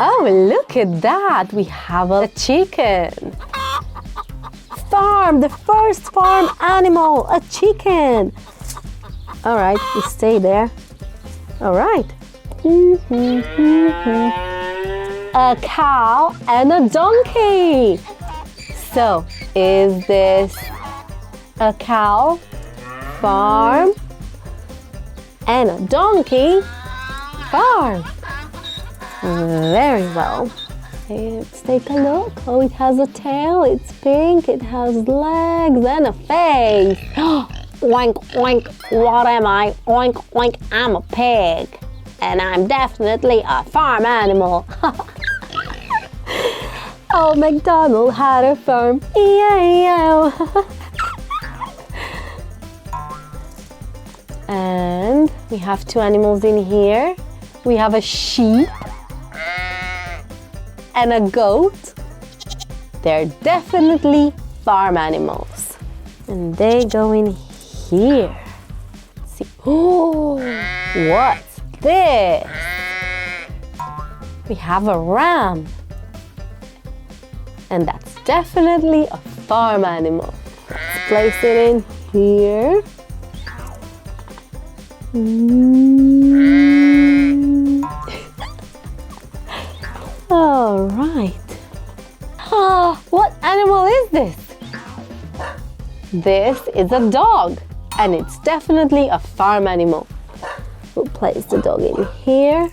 Oh, look at that! We have a chicken. Farm, the first farm animal, a chicken. All right, you stay there. All right. A cow and a donkey. So, is this a cow, farm, and a donkey, farm? Very well. Let's take a look. Oh, it has a tail, it's pink, it has legs and a face. Oink, oink, what am I? Oink, oink, I'm a pig. And I'm definitely a farm animal. Oh, MacDonald had a farm. E-I-E-I-O. And we have two animals in here. We have a sheep and a goat. They're definitely farm animals. And they go in here. Let's see. Oh, what's this? We have a ram. And that's definitely a farm animal. Let's place it in here. All right. What animal is this? This is a dog, and it's definitely a farm animal. We'll place the dog in here.